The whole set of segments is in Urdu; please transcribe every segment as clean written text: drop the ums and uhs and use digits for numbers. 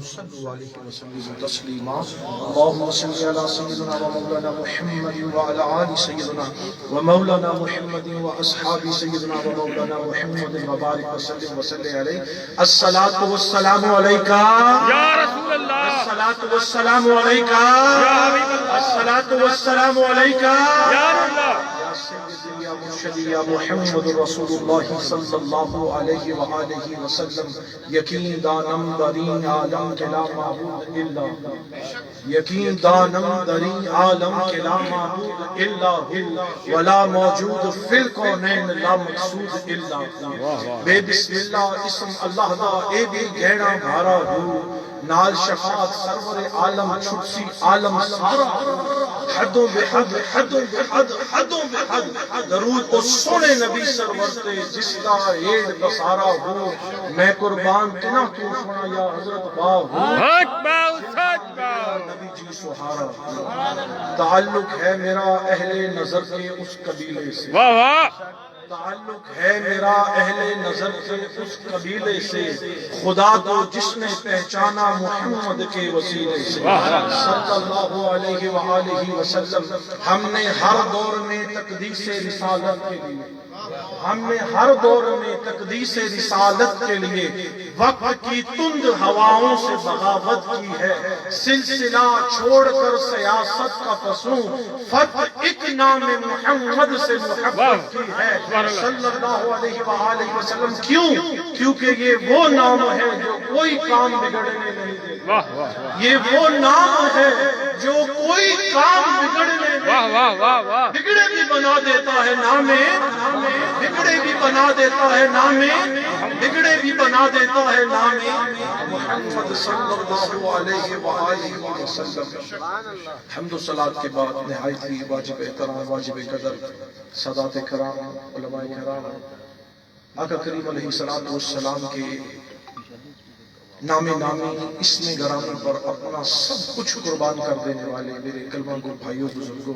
صلوا علیہ وسلم تسلیما اللہم صل علی سیدنا و مولانا محمد وعلی آل سیدنا و مولانا محمد و اصحاب سیدنا و مولانا محمد وبارک وسلم وصلی علیہ الصلاة والسلام علیکہ یا رسول اللہ، الصلاة والسلام علیکہ یا حبیب اللہ، الصلاة والسلام علیکہ یا اللہ، یا سیدی یا مرشدی یا محمد رسول اللہ صلی اللہ علیہ وآلہ وسلم یقین دانم درین عالم کے لا معبود الا یقین دانم درین عالم کے لا معبود الا ولا موجود فی الکونین لا مقصود الا بے بسم اللہ اسم اللہ دا اے بھی گھیڑا بھارا ہو نال شفاعت سرور عالم چھٹسی عالم سارا حدوں بے حد حدوں بے حد حدوں بے حد درود و سونے نبی سرورتے جس کا ایڈ بسارا ہو میں قربان تنا تو سنا یا حضرت باہ حق باو سچ باو، نبی جی سہارا تعلق ہے میرا اہل نظر کے اس قبیلے سے واہ واہ، تعلق ہے میرا اہل نظر کے اس قبیلے سے خدا کو جس نے پہچانا محمد کے وسیلے سے صلی اللہ علیہ وآلہ وسلم ہم نے ہر دور میں تقدیس رسالت کے لیے ہم نے ہر دور میں تقدیس رسالت کے لیے وقت کی تند ہواؤں سے بغاوت کی ہے سلسلہ چھوڑ کر سیاست کا فسوں فتح ایک نام محمد سے محبت کی ہے صلی اللہ علیہ وآلہ وسلم کیونکہ یہ وہ نام ہے جو کوئی کام بگڑنے نہیں دیتا، واہ واہ یہ وہ نام ہے جو کوئی کام بگڑنے نہیں واہ واہ واہ واہ، بگڑے بھی بنا دیتا ہے نامے بگڑے بھی بنا دیتا ہے نامے بگڑے بھی بنا دیتا ہے نامے محمد صلی اللہ علیہ وآلہ وسلم حمد و صلاة کے بعد نہایت ہی واجب احترام واجب قدر سادات کرام علماء کرام آقا کریم علیہ السلام کے نامی اسم گرامی پر اپنا سب کچھ قربان کر دینے والے میرے کلمہ گو بھائیوں بزرگوں،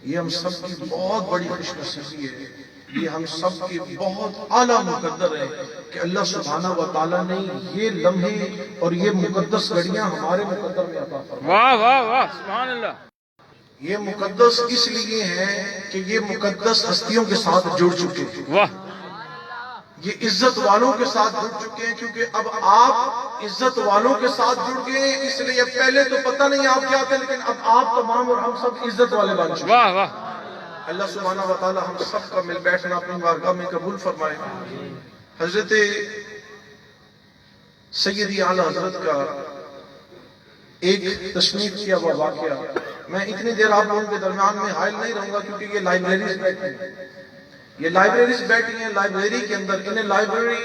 یہ ہم سب کی بہت بڑی خوش نصیبی ہے، یہ ہم سب کی بہت اعلیٰ مقدر ہے کہ اللہ سبحانہ و تعالیٰ نے یہ لمحے اور یہ مقدس گھڑیاں ہمارے مقدر میں عطا فرمائے۔ واہ واہ واہ، سبحان اللہ، یہ مقدس اس لیے ہیں کہ یہ مقدس ہستیوں کے ساتھ جڑ چکے ہیں، واہ یہ عزت والوں کے ساتھ جڑ چکے ہیں، کیونکہ اب آپ عزت والوں کے ساتھ جڑ گئے ہیں، اس لیے پہلے تو پتہ نہیں آپ کیا تھے لیکن اب آپ تمام اور ہم سب عزت والے بن چکے ہیں۔ واہ واہ، اللہ سبحانہ و تعالی ہم سب کا مل بیٹھنا اپنی بارگاہ میں قبول فرمائے۔ حضرت سیدی اعلیٰ حضرت کا ایک تشریف کیا ہوا واقعہ، میں اتنی دیر آپ لوگوں کے درمیان میں حائل نہیں رہوں گا کیونکہ یہ لائبریریز بیٹھی ہیں، یہ لائبریریز بیٹھی ہیں، لائبریری کے اندر انہیں library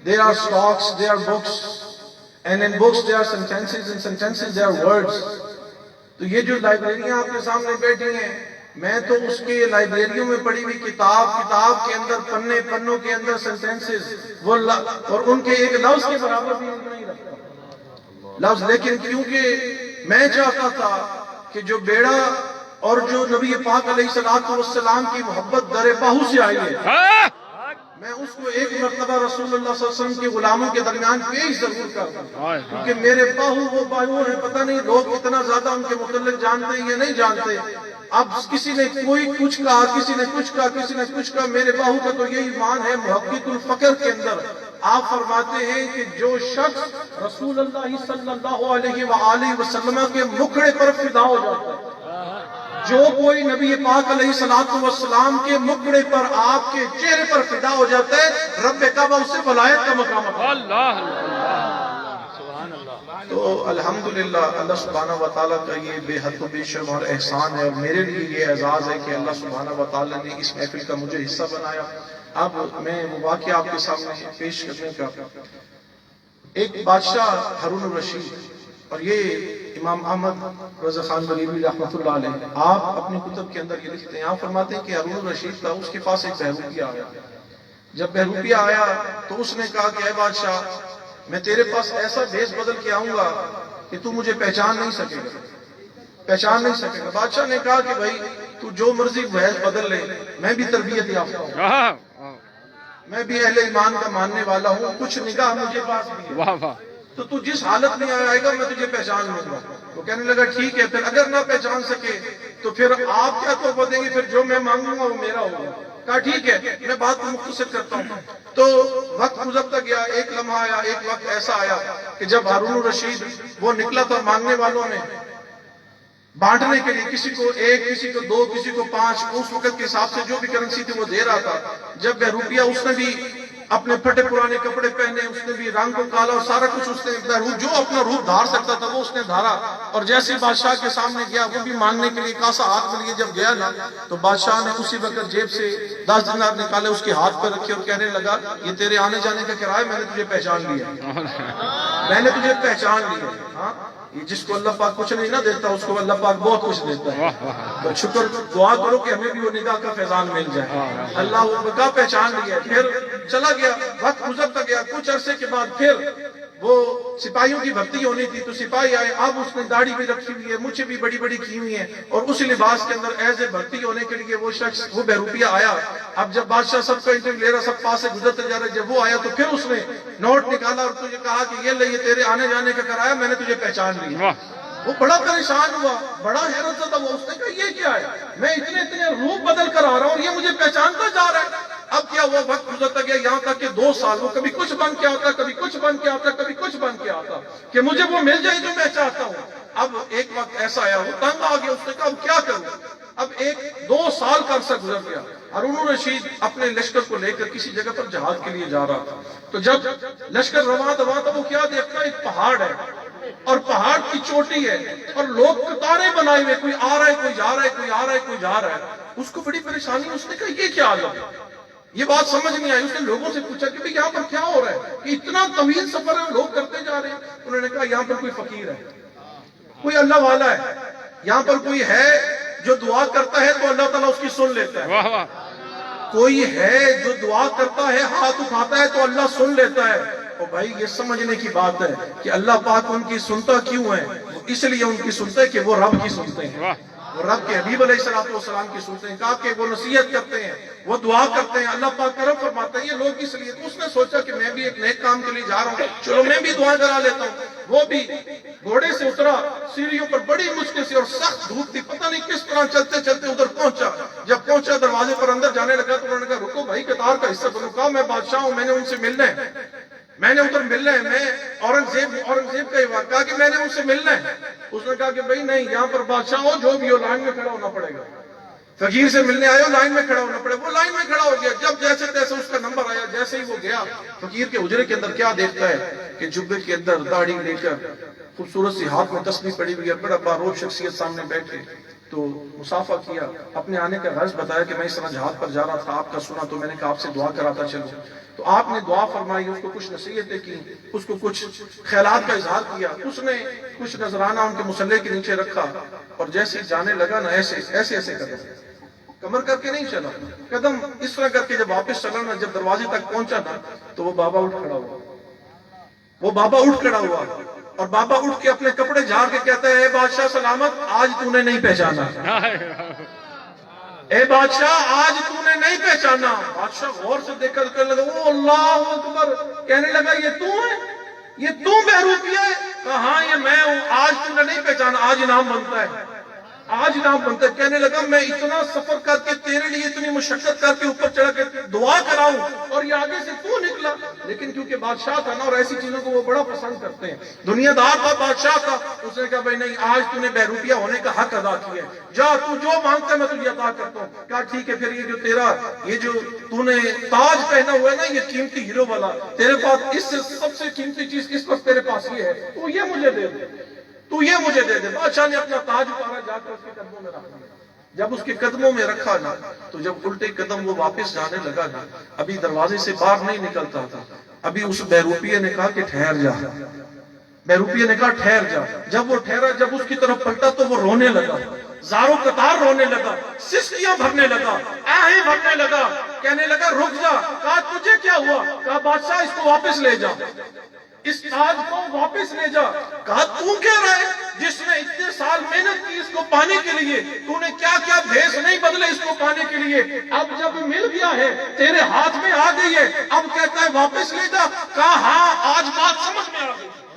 there are stocks, there are books, and in books there are sentences, in sentences there are words. تو یہ جو لائبریریاں آپ کے سامنے بیٹھی ہیں، میں تو اس کے لائبریریوں میں پڑھی ہوئی کتاب کے اندر پنوں کے اندر سینٹینسز اور ان کے ایک لفظ کے برابر بھی نہیں رکھتا لفظ، لیکن کیونکہ میں چاہتا تھا کہ جو بیڑا اور جو نبی پاک علیہ السلام کی محبت در باہو سے آئی ہے، میں اس کو ایک مرتبہ رسول اللہ صلی اللہ علیہ وسلم کے غلاموں کے درمیان پیش ضرور کرتا ہوں، کیونکہ میرے باہو وہ باہو ہیں، پتہ نہیں لوگ اتنا زیادہ ان کے متعلق جانتے ہیں یا نہیں جانتے۔ اب کسی نے کوئی کچھ کہا، کسی نے کچھ کہا، کسی نے کچھ کہا، میرے باہو کا تو یہی ایمان ہے۔ محقق الفقر کے اندر آپ فرماتے ہیں کہ جو شخص رسول اللہ صلی اللہ علیہ وآلہ وسلم کے مکھڑے پر فدا ہو جاتا ہے، جو کوئی نبی پاک علیہ السلام کے مکھڑے پر آپ کے چہرے پر فدا ہو جاتا ہے، رب کعبہ اسے ولایت کا مقام عطا کرتا ہے۔ اللہ اللہ، سبحان اللہ، تو الحمدللہ اللہ سبحانہ و تعالیٰ کا یہ بے حد و بے شمار احسان ہے، اور میرے لیے یہ اعزاز ہے کہ اللہ سبحانہ و تعالیٰ نے اس محفل کا مجھے حصہ بنایا۔ اب میں وہ واقعہ آپ کے سامنے پیش کرنے کا، ایک بادشاہ ہارون الرشید، اور یہ امام احمد رضا خان بریلوی رحمۃ اللہ علیہ آپ اپنی کتب کے اندر یہ لکھتے ہیں، آپ فرماتے ہیں کہ ہارون الرشید تھا، اس کے پاس ایک بہروپیہ آیا۔ جب بہروپیہ آیا تو اس نے کہا کہ اے بادشاہ، میں تیرے پاس ایسا بھیس بدل کے آؤں گا کہ تو مجھے پہچان نہیں سکے گا۔ بادشاہ نے کہا کہ بھائی تو جو مرضی بھیس بدل لے، میں بھی تربیت یافتہ ہوں، میں بھی اہل ایمان کا ماننے والا ہوں، کچھ نگاہ مجھے پاس بھی ہے۔ واہ واہ، تو تو جس حالت میں آئے گا میں تجھے پہچان لوں گا. وہ کہنے لگا ٹھیک ہے، پھر اگر نہ پہچان سکے تو پھر آپ کیا تحفہ دیں گے؟ پھر جو میں مانگوں گا وہ میرا ہوگا. کہا ٹھیک ہے، میں بات کو مختصر کرتا ہوں. تو وقت گزرتا گیا، ایک لمحہ آیا، ایک وقت ایسا آیا کہ جب ہارون الرشید وہ نکلا تھا مانگنے والوں میں بانٹنے کے لیے، کسی کو ایک، کسی کو دو، کسی کو 5، اس وقت کے حساب سے جو بھی کرنسی تھی وہ دے رہا تھا. جب بہروپیہ اس نے بھی اپنے پھٹے پرانے کپڑے پہنے، اس نے بھی رنگ کو کالا اور سارا کچھ اس نے جو اپنا روپ دھار سکتا تھا وہ اس نے دھارا. اور جیسے بادشاہ کے سامنے گیا، وہ بھی مانگنے کے لیے کاسا ہاتھ میں لیے جب گیا نا، تو بادشاہ نے اسی وقت جیب سے 10 دینار نکالے، اس کے ہاتھ پہ رکھے اور کہنے لگا یہ تیرے آنے جانے کا کرایہ، میں نے تجھے پہچان لیا، میں نے تجھے پہچان لیا. ہاں، یہ جس کو اللہ پاک کچھ نہیں نہ دیتا اس کو اللہ پاک بہت کچھ دیتا ہے. تو شکر دعا کرو کہ ہمیں بھی وہ نگاہ کا فیضان مل جائے. اللہ وہ کا پہچان لیا. پھر چلا گیا، وقت گزرتا گیا. کچھ عرصے کے بعد پھر وہ سپاہیوں کی بھرتی ہونی تھی تو سپاہی آئے. اب اس نے داڑھی بھی رکھی ہوئی ہے، مچھیں بھی بڑی بڑی کی ہوئی ہیں، اور اسی لباس کے اندر ایسے بھرتی ہونے کے لیے وہ شخص، وہ بہروپیہ آیا. اب جب بادشاہ سب کا انٹرویو لے رہا، سب پاس سے گزرتے جا رہے، جب وہ آیا تو پھر اس نے نوٹ نکالا اور تجھے کہا کہ یہ لے، یہ تیرے آنے جانے کا کرایہ، میں نے تجھے پہچان لیا. وہ بڑا پریشان ہوا، بڑا حیرت زدہ ہوا. اس نے کہا یہ کیا ہے؟ میں اتنے روپ بدل کر آ رہا ہوں اور یہ مجھے پہچانتا جا رہا ہے. اب کیا ہوا، وقت گزرتا گیا، یہاں تک کہ 2 سال وہ کبھی کچھ بن کے آتا، کبھی کچھ بن کے آتا، کبھی کچھ بن کے آتا کہ مجھے وہ مل جائے جو میں چاہتا ہوں. اب ایک وقت ایسا آیا، وہ تنگ آ گیا. اس نے کہا اب کیا کروں؟ اب 2 سال کا عرصہ گزر گیا. ہارون الرشید اپنے لشکر کو لے کر کسی جگہ پر جہاد کے لیے جا رہا تھا. تو جب لشکر رواں تھا، وہ کیا دیکھتا، ایک پہاڑ ہے اور پہاڑ کی چوٹی ہے اور لوگ قطاریں بنائے ہوئے، کوئی آ رہا ہے، کوئی جا رہا ہے، کوئی آ رہا ہے، کوئی جا رہا ہے. اس کو بڑی پریشانی. اس نے کہا یہ کیا حال ہے؟ یہ بات سمجھ نہیں آئی. اس نے لوگوں سے پوچھا کہ بھئی یہاں پر کیا ہو رہا ہے کہ اتنا طویل سفر ہے، لوگ کرتے جا رہے ہیں. انہوں نے کہا یہاں پر کوئی فقیر ہے، کوئی اللہ والا ہے، یہاں پر کوئی ہے جو دعا کرتا ہے تو اللہ تعالیٰ اس کی سن لیتا ہے. کوئی ہے جو دعا کرتا ہے، ہاتھ اٹھاتا ہے تو اللہ سن لیتا ہے. اور بھائی یہ سمجھنے کی بات ہے کہ اللہ پاک ان کی سنتا کیوں ہے؟ وہ اس لیے ان کی سنتے کہ وہ رب کی سنتے ہیں، وہ رب کے حبیب علیہ السلام کی سنتے ہیں. کہا کہ وہ نصیحت کرتے ہیں، وہ دعا کرتے ہیں، اللہ پاک کرم فرماتے ہیں. یہ لوگ اس لیے، تو اس نے سوچا کہ میں بھی ایک نیک کام کے لیے جا رہا ہوں، چلو میں بھی دعا کرا لیتا ہوں. وہ بھی گھوڑے سے اترا، سیڑھیوں پر بڑی مشکل سے اور سخت دھوپ تھی، پتہ نہیں کس طرح چلتے چلتے ادھر پہنچا. جب پہنچا دروازے پر اندر جانے لگا تو انہوں نے کہا رکو بھائی، قطار کا حصہ بنو. کہا میں بادشاہ ہوں، میں نے ان سے ملنا ہے، میں نے ادھر ملنا ہے. میں اورنگزیب کا یہ واقعہ کہ میں نے ان سے ملنا ہے. اس نے کہا کہ بھائی نہیں، یہاں پر بادشاہ ہو جو بھی ہو لائن میں کھڑا ہونا پڑے گا. فقیر سے ملنے آئے ہو، لائن میں کھڑا ہونا پڑے. وہ لائن میں کھڑا ہو گیا. جب جیسے تیسے اس کا نمبر آیا، جیسے ہی وہ گیا فقیر کے حجرے کے اندر، کیا دیکھتا ہے کہ جبے کے اندر داڑھی لے کر خوبصورت سی ہاتھ میں تسبیح پڑی ہوئی ہے، بڑا باروب شخصیت سامنے بیٹھے. تو مسافہ کیا، اپنے آنے کا غرض بتایا کہ میں اس طرح جہاد پر جا رہا تھا، آپ کا سنا تو میں نے کہا آپ سے دعا کراتا چلوں. تو آپ نے دعا فرمائی، اس کو کچھ نصیحتیں کی، اس کو کچھ خیالات کا اظہار کیا. اس نے کچھ نذرانہ ان کے مصلے کے نیچے رکھا اور جیسے جانے لگا نا، ایسے کمر کر کے نہیں چلا، قدم اس طرح کر کے جب واپس چلا نا، جب دروازے تک پہنچا نا تو وہ بابا اٹھ کھڑا ہوا. اور بابا اٹھ کے اپنے کپڑے جھاڑ کے کہتا ہے اے بادشاہ سلامت، آج تو نے نہیں پہچانا، اے بادشاہ آج تو نے نہیں پہچانا. بادشاہ غور سے دیکھ کر لگا او اللہ اکبر، کہنے لگا یہ تو ہے، یہ تو بہروپیہ ہے؟ کہا ہاں یہ میں ہوں. آج تو نے نہیں پہچانا، آج انعام بنتا ہے، آج نام بنتا ہے. کہنے لگا میں اتنا سفر کر کے تیرے لیے اتنی مشقت کر کے اوپر چڑھ کے دعا کراؤں اور یہ آگے سے تو نکلا. لیکن کیونکہ بادشاہ تھا نا اور ایسی چیزوں کو وہ بڑا پسند کرتے ہیں، دنیا دار تھا، بادشاہ تھا. اس نے کہا بھائی نہیں، آج تو نے بہروپیہ ہونے کا حق ادا کیا ہے، جا تو جو مانگتا ہے میں تجھے عطا کرتا ہوں. کہا ٹھیک ہے. پھر یہ جو تیرا یہ جو تو نے تاج پہنا ہوا ہے نا، یہ قیمتی ہیرو والا، تیرے پاس اس سے سب سے قیمتی چیز اس وقت تیرے پاس یہ ہے، تو یہ مجھے دے دے، تو یہ مجھے دے دے. بادشاہ نے اپنا تاج اتارا، جا کر اس کے قدموں میں رکھا. جب اس کے قدموں میں رکھا نا تو جب الٹے قدم وہ واپس جانے لگا نا، ابھی دروازے سے باہر نہیں نکلتا تھا. ابھی اس بہروپیہ نے کہا کہ ٹھہر جا. بہروپیہ نے کہا ٹھہر جا. جب وہ ٹھہرا، جب اس کی طرف پلٹا تو وہ رونے لگا، زاروں قطار رونے لگا، سسکیاں بھرنے لگا، آہیں بھرنے لگا. کہنے لگا رک جا. کہا تجھے کیا ہوا؟ کہا بادشاہ اس کو واپس لے جا، اس تاج کو واپس لے جا. کہا تو کہہ رہا ہے جس نے اتنے سال محنت کی اس کو پانے کے لیے، تو نے کیا کیا بھیس نہیں بدلے اس کو پانے کے لیے، اب جب مل گیا ہے تیرے ہاتھ میں آ گئی ہے، اب کہتا ہے واپس لے جا. کہا ہاں آج بات سمجھ میں آ گئی.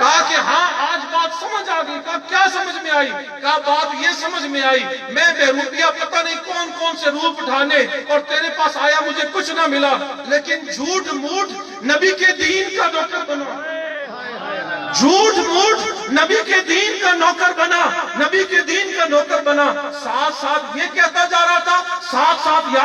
کہا کہ ہاں آج بات سمجھ آ گئی. کہا کیا سمجھ میں آئی؟ کہا بات یہ سمجھ میں آئی میں بہروپیہ پتہ نہیں کون کون سے روپ اٹھانے اور تیرے پاس آیا مجھے کچھ نہ ملا لیکن جھوٹ موٹ نبی کے دین کا نوکر بنا. جھوٹ موٹ نبی کے دین کا نوکر بنا. نبی کے دین کا نوکر بنا. ساتھ ساتھ یہ کہتا جا رہا تھا ساتھ ساتھ یا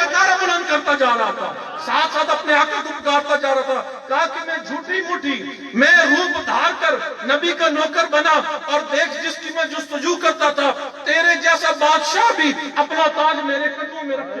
کا نعرہ بلند کرتا جا رہا تھا. ساتھ ساتھ اپنے آقا کو پکارتا جا رہا تھا. کہا کہ میں جھوٹی موٹی میں روپ دھار کر نبی کا نوکر بنا اور دیکھ جس کی میں جستجو کرتا تھا تیرے جیسا بادشاہ بھی اپنا تاج میرے قدموں میں رکھے.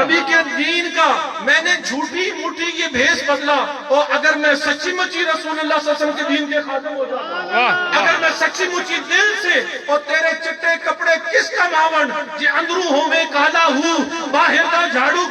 نبی کے دین کا میں نے جھوٹی موٹی یہ بھیس بدلا اور اگر میں سچی مچی رسول اللہ صلی اللہ علیہ وسلم کے دین کے خادم ہو جاتا اگر میں سچی مچی دل سے اور تیرے چٹے کپڑے کس کا ماون جی اندروں ہوں میں کالا ہوں باہر کا جھاڑو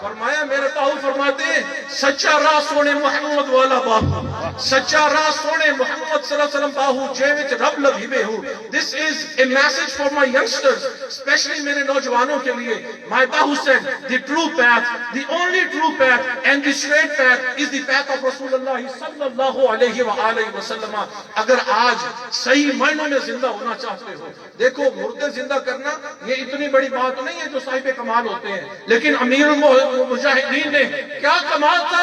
فرمایا میرے پاؤ فرماتے ہیں سچا راہ سونے محمد والا باہو سچا راہ سونے محمد صلی اللہ علیہ وسلم باہو جے وچ رب لبھیبے ہو. This is a message for my youngsters, especially میرے نوجوانوں کے لیے. My bahu said the true path, the only true path and the straight path is the path of Rasulullah sallallahu alayhi wa وسلم. اگر آج صحیح معنوں میں زندہ ہونا چاہتے ہو دیکھو مردے زندہ کرنا یہ اتنی بڑی بات نہیں ہے جو صاحب کمال ہوتے ہیں لیکن امیر المجاہدین نے کیا کمال تھا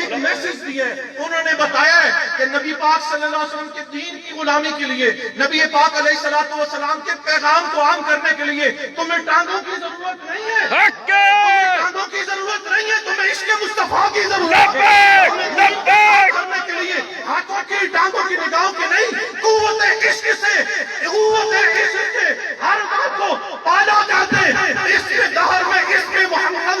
ایک میسج دیا ہے انہوں نے بتایا ہے کہ نبی پاک صلی اللہ علیہ وسلم کے دین کی غلامی کے لیے نبی پاک علیہ السلام کے پیغام کو عام کرنے کے لیے تمہیں ٹانگوں کی ضرورت نہیں ہے تمہیں ٹانگوں کی ضرورت نہیں ہے تمہیں عشق مصطفیٰ کی ضرورت ہے. تمہیں کرنے کے لیے ہاتھوں کی ٹانگوں کی نگاہوں کی نہیں قوت عشق سے قوت عشق سے ہر بات کو پالا جاتے اس کے دہر میں عشق محمد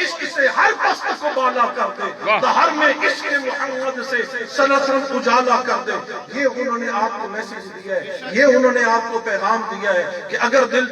عشق سے ہر پست کو بالا کرتے دہر میں عشق محمد سے صلی اللہ علیہ وسلم اجالا کرتے. یہ انہوں نے آپ کو میسج دیا ہے یہ انہوں نے آپ کو پیغام دیا ہے کہ اگر دل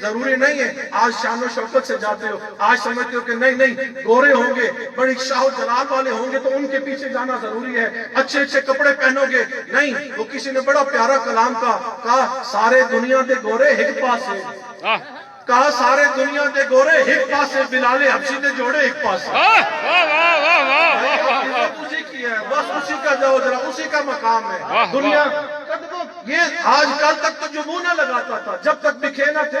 ضروری نہیں ہے آج شان و شوکت سے جاتے ہو آج سمجھتے ہو کہ نہیں گورے ہوں گے بڑی شاہ و جلال والے ہوں گے تو ان کے پیچھے جانا ضروری ہے اچھے اچھے کپڑے پہنو گے نہیں. وہ کسی نے بڑا پیارا کلام کہا سارے دنیا دے گورے ایک پاس ہے کہا سارے دنیا دے گورے ایک پاس ہے بلال حبشی دے جوڑے ایک پاس ہے. اسی کی ہے بس اسی کا جاؤ ذرا اسی کا مقام ہے. دنیا یہ آج کل تک تو جموں نہ لگاتا تھا جب تک دکھے نہ تھے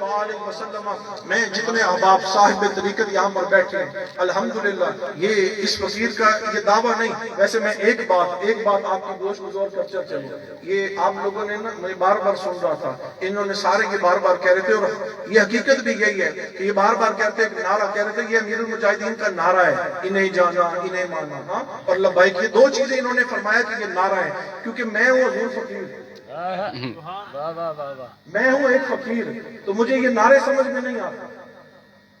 وآلہ وسلم. میں جتنے احباب صاحب طریقت یہاں پر بیٹھے ہیں الحمدللہ یہ اس فقیر کا یہ دعویٰ نہیں ویسے میں ایک بات آپ کی گوش گزور کر چلوں. یہ آپ لوگوں نے نا میں بار بار سن رہا تھا انہوں نے سارے یہ بار بار کہہ رہے تھے اور یہ حقیقت بھی یہی ہے کہ یہ بار بار کہتے ہیں نعرہ کہہ رہے تھے یہ امیر المجاہدین کا نعرہ ہے انہیں جانا انہیں مانا. ہاں اور لبیک یہ دو چیزیں انہوں نے فرمایا کہ یہ نعرہ ہے کیونکہ میں ہوں حضور فقیر میں ہوں ایک فقیر تو مجھے یہ نعرے سمجھ میں نہیں آتے.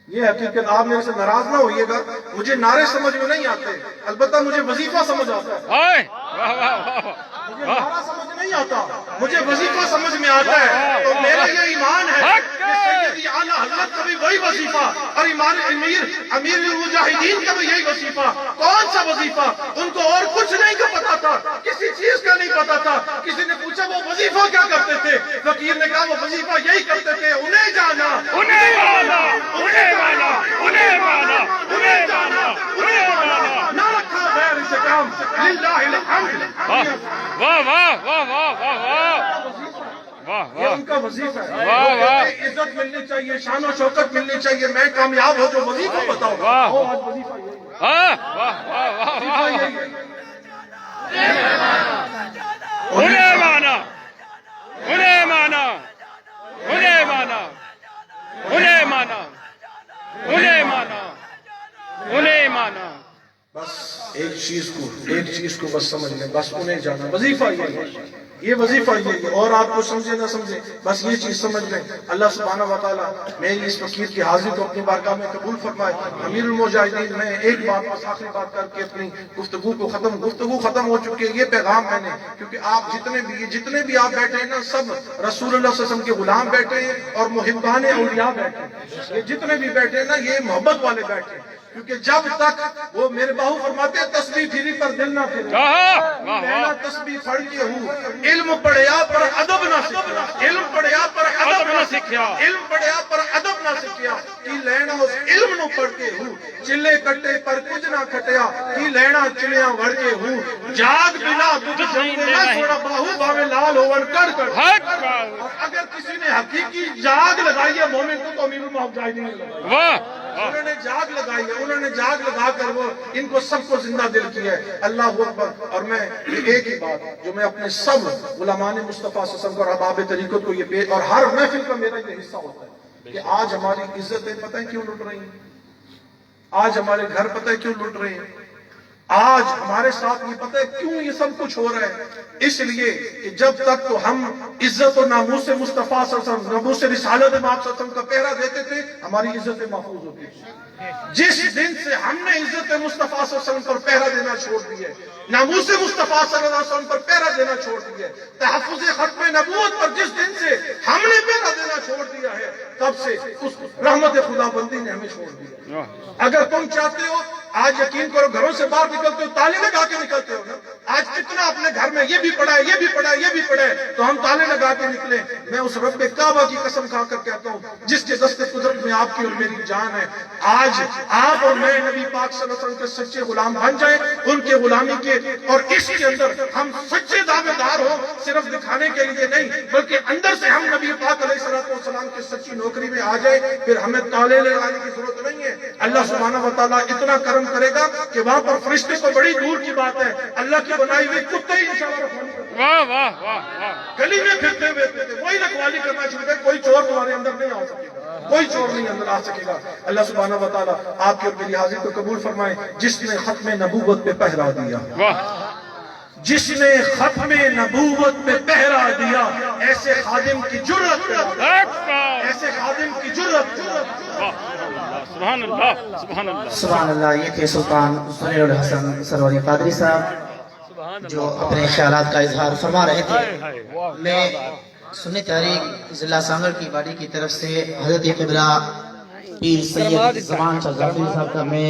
یہ حقیقت آپ میرے سے ناراض نہ ہوئیے گا مجھے نعرے سمجھ میں نہیں آتے البتہ مجھے وظیفہ سمجھ آتا ہے. مجھے نعرہ سمجھ نہیں آتا مجھے وظیفہ سمجھ میں آتا ہے. تو میرا یہ ایمان ہے کہ سیدی اعلیٰ حضرت کا بھی وہی وظیفہ اور امیر المجاہدین کا بھی یہی وظیفہ. کون سا وظیفہ؟ ان کو اور کچھ نہیں کا پتا تھا کسی چیز کا نہیں پتا تھا. کسی نے پوچھا وہ وظیفہ کیا کرتے تھے فقیر نے کہا وہ وظیفہ یہی کرتے تھے انہیں جانا انہیں مانا انہیں مانا انہیں مانا انہیں مانا انہیں مانا نہ رکھا غیر انتقام للہ الحمد. واہ واہ واہ واہ واہ واہ یہ ان کا وظیفہ ہے. واہ واہ عزت ملنی چاہیے شان و شوکت ملنی چاہیے میں کامیاب ہو جو وظیفہ بتاؤ. واہ آج وظیفہ یہی ہے. واہ واہ واہ وظیفہ یہی ہے. انہیں مانا انہیں مانا انہیں مانا انہیں مانا انہیں مانا انہیں مانا. بس ایک چیز کو بس سمجھ لیں بس انہیں جانا وظیفہ یہ ہے. یہ وظیفہ یہ اور آپ کو سمجھے نہ سمجھے بس یہ چیز سمجھ لیں اللہ سبحانہ و تعالیٰ میری اس فقیر کی حاضری کو اپنی بارگاہ میں قبول فرمائے. امیر المجاہدین میں ایک بات بس آخری بات کر کے اپنی گفتگو ختم ہو چکی ہے. یہ پیغام میں نے کیونکہ آپ جتنے بھی آپ بیٹھے ہیں نا سب رسول اللہ صلی اللہ علیہ وسلم کے غلام بیٹھے ہیں اور محبان اولیاء بیٹھے ہیں. یہ جتنے بھی بیٹھے ہیں نا یہ محبت والے بیٹھے ہیں کیونکہ جب تک وہ میرے باہو فرماتے ہیں تسبیح پھری پر دل نہ پھرے لینا تسبیح پڑھ کے ہوں علم پڑھیا پر ادب نہ سکھیا علم پڑھیا پر ادب نہ سکھیا علم پڑھیا پر ادب نہ سکھیا کی لینا اس علم نو پڑھ کے ہوں چلے کٹے پر کچھ نہ کھٹیا کی لینا چلیاں وڑ کے ہوں جاگ بنا دودھ جمدے نہ تھوڑا باہو بھاوے لال ہوون کڑ کڑ اور اگر کسی نے حقیقی جاگ لگائی ہے مومن کو تو امیر المجاہدین نے لگائی انہوں نے جاگ لگائی ہے انہوں نے جاگ لگا کر وہ ان کو سب کو زندہ دل کیا ہے. اللہ اکبر. اور میں ایک ہی بات جو میں اپنے سب غلامان مصطفیٰ صلی اللہ علیہ وسلم اور احباب طریقت کو یہ اور ہر محفل کا میرا یہ حصہ ہوتا ہے کہ آج ہماری عزتیں پتہ ہے کیوں لٹ رہی ہیں آج ہمارے گھر پتہ ہے کیوں لٹ رہے ہیں آج ہمارے ساتھ یہ پتہ ہے کیوں یہ سب کچھ ہو رہا ہے اس لیے کہ جب تک تو ہم عزت و ناموس مصطفیٰ صلی اللہ علیہ وسلم ناموس رسالت امام صلی اللہ علیہ وسلم کا پہرا دیتے تھے ہماری عزتیں محفوظ ہوتی تھی. جس دن سے ہم نے عزت مصطفیٰ صلی اللہ علیہ وسلم پر پہرا دینا چھوڑ دیا ناموس مصطفیٰ صلی اللہ علیہ وسلم پر پہرا دینا چھوڑ دیا تحفظ ختم نبوت پر جس دن سے ہم نے پہرا دینا چھوڑ دیا ہے تب سے اس رحمت خدا بندی نے ہمیں چھوڑ دیا. اگر تم چاہتے ہو آج یقین کرو گھروں سے باہر نکلتے ہو تالے لگا کے نکلتے ہو نا آج کتنا اپنے گھر میں یہ بھی پڑھا ہے یہ بھی پڑھا ہے یہ بھی پڑھا ہے تو ہم تالے لگا کے نکلے. میں اس رب کعبہ کی قسم کھا کر کہتا ہوں جس کے دست قدرت میں آپ کی اور میری جان ہے آج آپ اور میں نبی پاک صلی اللہ علیہ وسلم کے سچے غلام بن جائیں ان کے غلامی کے اور اس کے اندر ہم سچے دعوے دار ہوں صرف دکھانے کے لیے نہیں بلکہ اندر سے ہم نبی پاک علیہ السلام کی سچی نوکری میں آ جائیں پھر ہمیں تالے لگانے کی ضرورت نہیں ہے. اللہ سبحانہ و تعالیٰ اتنا کرم کرے گا کہ وہاں پر فرشتے تو بڑی دور کی بات ہے اللہ کی بنائی ہوئی کتے ہی انشاءاللہ رکھوالی کرتے ہیں گلی میں پھرتے ہوئے وہی رکھوالی کرنا چاہیے کوئی چور تمہارے اندر نہیں آ سکے گا کوئی چور نہیں اندر آ سکے گا. اللہ سبحانہ و تعالیٰ آپ کی اور میری حاضری کو قبول فرمائے. جس نے ختم نبوت پہ پہرا دیا جس نے ختم نبوت پہ پہرا دیا ایسے خادم کی جرت ایسے خادم کی جرت سبحان اللہ سبحان اللہ سبحان اللہ. یہ تھے سلطان سنیر الحسن سروری قادری صاحب جو اپنے خیالات کا اظہار فرما رہے تھے. میں سنی تحریک ضلع سانگڑ کی باڑی کی طرف سے حضرت قبلہ پیر سید زمان شاہ ظفر صاحب کا میں